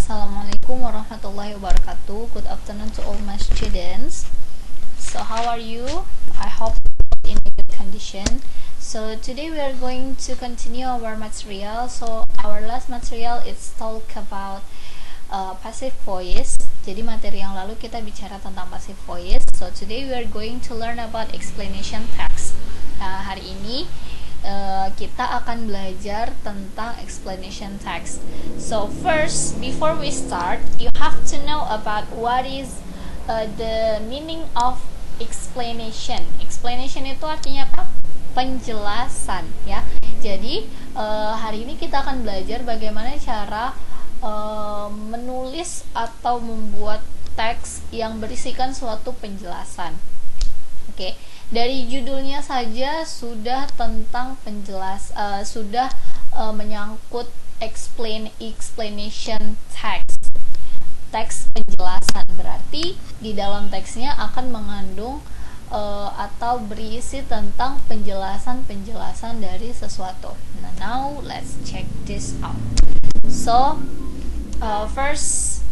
Assalamualaikum warahmatullahi wabarakatuh. Good afternoon to all my students. So how are you? I hope in a good condition. So today we are going to continue our material. So our last material is talk about passive voice. Jadi materi yang lalu kita bicara tentang passive voice. So today we are going to learn about explanation text. Hari ini kita akan belajar tentang explanation text. So first, before we start, you have to know about what is the meaning of explanation. Explanation itu artinya apa? Penjelasan, ya. Jadi hari ini kita akan belajar bagaimana cara menulis atau membuat teks yang berisikan suatu penjelasan. Oke, dari judulnya saja sudah tentang menyangkut explanation text. Teks penjelasan berarti di dalam teksnya akan mengandung atau berisi tentang penjelasan dari sesuatu. Now let's check this out. So first,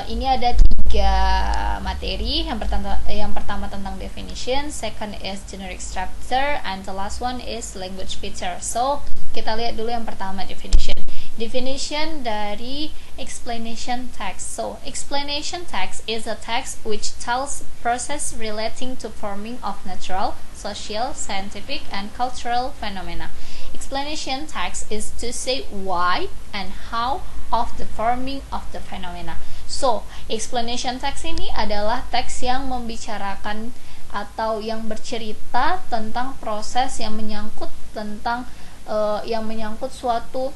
ini ada 3 materi. Yang pertama tentang definition, second is generic structure, and the last one is language feature. So kita lihat dulu yang pertama, definition. Definition dari explanation text. So explanation text is a text which tells process relating to forming of natural, social, scientific, and cultural phenomena. Explanation text is to say why and how of the forming of the phenomena. So, explanation text ini adalah teks yang membicarakan atau yang bercerita tentang proses yang menyangkut suatu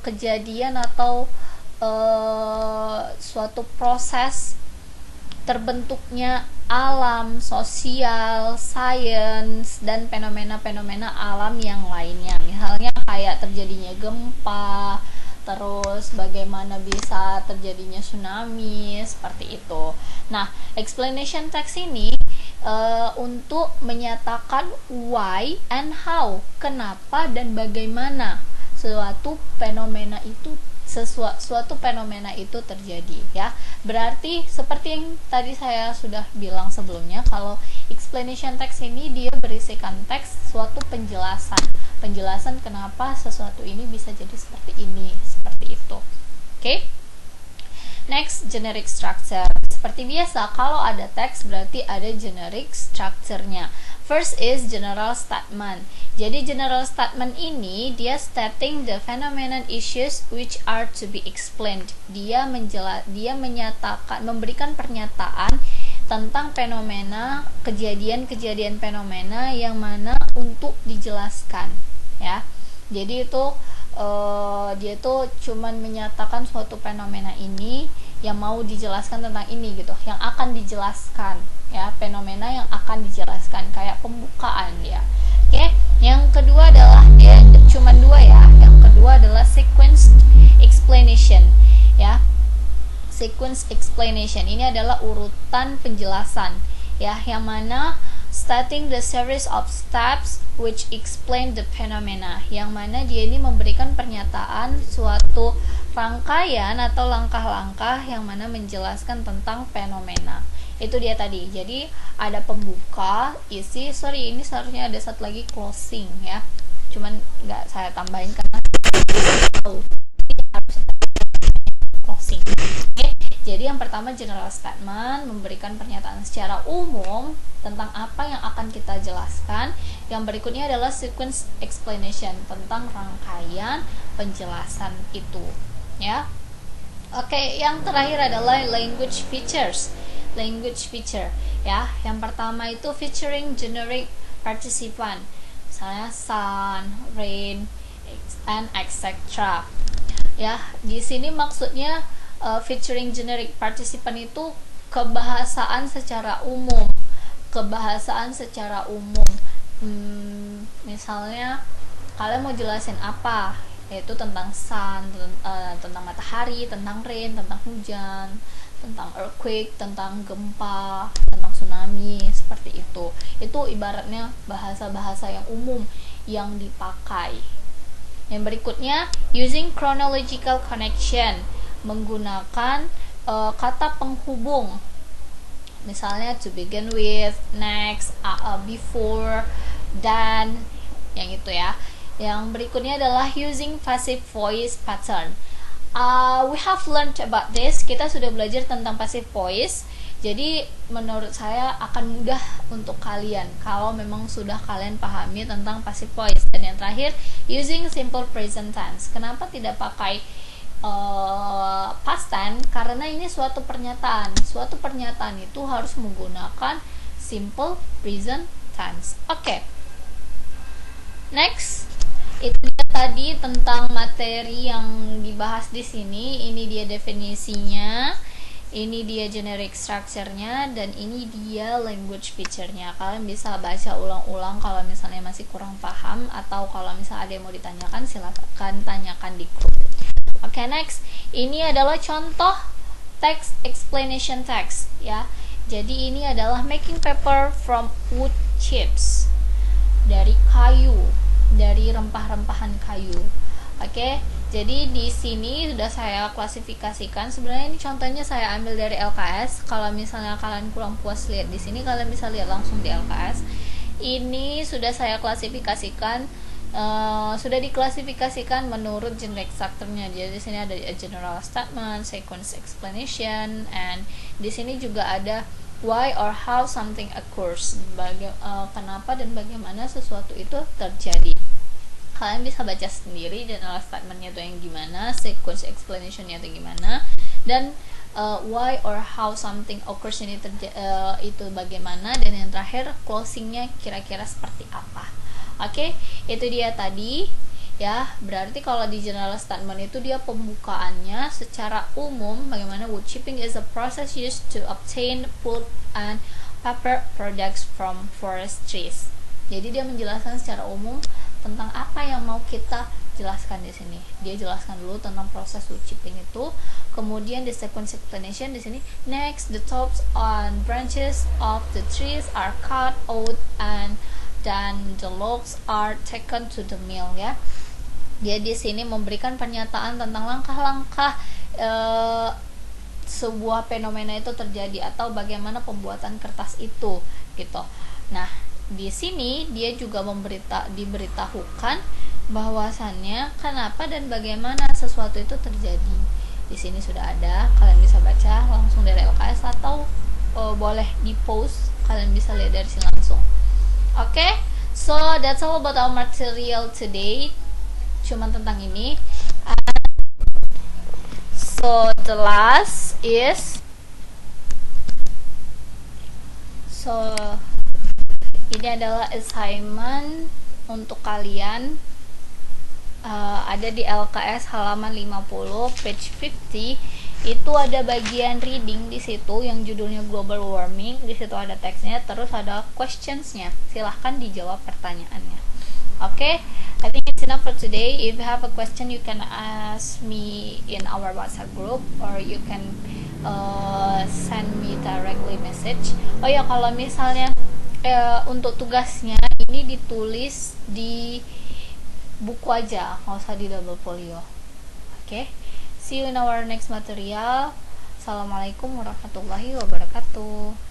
kejadian atau suatu proses terbentuknya alam, sosial, sains, dan fenomena-fenomena alam yang lainnya. Misalnya kayak terjadinya gempa, terus bagaimana bisa terjadinya tsunami, seperti itu. Nah, explanation text ini untuk menyatakan why and how, kenapa dan bagaimana suatu fenomena itu terjadi, ya. Berarti seperti yang tadi saya sudah bilang sebelumnya, kalau explanation text ini dia berisikan teks suatu penjelasan kenapa sesuatu ini bisa jadi seperti ini, seperti itu. Oke? Next, generic structure. Seperti biasa, kalau ada teks berarti ada generic structure-nya. First is general statement. Jadi general statement ini dia stating the phenomenon issues which are to be explained. Dia menyatakan, memberikan pernyataan tentang fenomena, kejadian-kejadian fenomena yang mana untuk dijelaskan, ya. Jadi itu dia tuh cuman menyatakan suatu fenomena ini yang mau dijelaskan tentang ini gitu, yang akan dijelaskan, ya, fenomena yang akan dijelaskan, kayak pembukaan dia. Oke, yang kedua adalah dia cuman 2 ya. Yang kedua adalah sequence explanation, ya. Sequence explanation ini adalah urutan penjelasan, ya, yang mana stating the series of steps which explain the phenomena, yang mana dia ini memberikan pernyataan suatu rangkaian atau langkah-langkah yang mana menjelaskan tentang fenomena. Itu dia tadi. Jadi ada pembuka, isi, ini seharusnya ada satu lagi closing, ya. Cuman nggak saya tambahin karena harus closing. Oke. Jadi yang pertama general statement, memberikan pernyataan secara umum tentang apa yang akan kita jelaskan. Yang berikutnya adalah sequence explanation, tentang rangkaian penjelasan itu, ya. Oke, yang terakhir adalah language features. Language feature, ya. Yang pertama itu featuring generic participant, misalnya sun, rain, and etc. Ya, di sini maksudnya featuring generic participant itu kebahasaan secara umum. Misalnya kalian mau jelasin apa, yaitu tentang sun, tentang matahari, tentang rain, tentang hujan, tentang earthquake, tentang gempa, tentang tsunami, seperti itu. Itu ibaratnya bahasa-bahasa yang umum yang dipakai, Yang berikutnya, using chronological connection, menggunakan kata penghubung. Misalnya to begin with, next, before, dan yang itu ya. Yang berikutnya adalah using passive voice pattern. We have learned about this. Kita sudah belajar tentang passive voice. Jadi menurut saya akan mudah untuk kalian kalau memang sudah kalian pahami tentang passive voice. Dan yang terakhir, using simple present tense. Kenapa tidak pakai past tense? Karena ini suatu pernyataan. Suatu pernyataan itu harus menggunakan simple present tense. Oke. Next, itu dia tadi tentang materi yang dibahas di sini. Ini dia definisinya, ini dia generic structure-nya, dan ini dia language feature-nya. Kalian bisa baca ulang-ulang kalau misalnya masih kurang paham, atau kalau misalnya ada yang mau ditanyakan, silakan tanyakan di grup. Oke, next, ini adalah contoh text explanation text ya. Jadi ini adalah making paper from wood chips, dari kayu, dari rempah-rempahan kayu. Oke, jadi di sini sudah saya klasifikasikan. Sebenarnya ini contohnya saya ambil dari LKS. Kalau misalnya kalian kurang puas lihat di sini, kalian bisa lihat langsung di LKS. Ini sudah saya klasifikasikan, sudah diklasifikasikan menurut generic structure-nya. Jadi di sini ada a general statement, sequence explanation, and di sini juga ada why or how something occurs, kenapa dan bagaimana sesuatu itu terjadi. Kalian bisa baca sendiri general statement-nya itu yang gimana, sequence explanation-nya itu gimana, dan why or how something occurs ini itu bagaimana, dan yang terakhir closing-nya kira-kira seperti apa. Oke, itu dia tadi ya. Berarti kalau di general statement itu dia pembukaannya secara umum, bagaimana wood chipping is a process used to obtain pulp and paper products from forest trees. Jadi dia menjelaskan secara umum tentang apa yang mau kita jelaskan di sini. Dia jelaskan dulu tentang proses wood chipping itu, kemudian the sequence explanation di sini. Next, the tops and branches of the trees are cut out and then the logs are taken to the mill ya. Dia di sini memberikan pernyataan tentang langkah-langkah sebuah fenomena itu terjadi atau bagaimana pembuatan kertas itu gitu. Nah, di sini dia juga diberitahukan bahwasannya kenapa dan bagaimana sesuatu itu terjadi. Di sini sudah ada, kalian bisa baca langsung dari LKS atau boleh di post, kalian bisa lihat dari sini langsung. Oke, so that's all about our material today. Cuman tentang ini. So the last is, so ini adalah assignment untuk kalian, ada di LKS halaman 50 page 50. Itu ada bagian reading di situ yang judulnya global warming. Di situ ada teksnya, terus ada questionsnya. Silahkan dijawab pertanyaannya. Okay, I think it's enough for today. If you have a question, you can ask me in our WhatsApp group, or you can send me directly message. Oh ya, kalau misalnya untuk tugasnya ini ditulis di buku aja, nggak usah di double folio. Okay, see you in our next material. Assalamualaikum warahmatullahi wabarakatuh.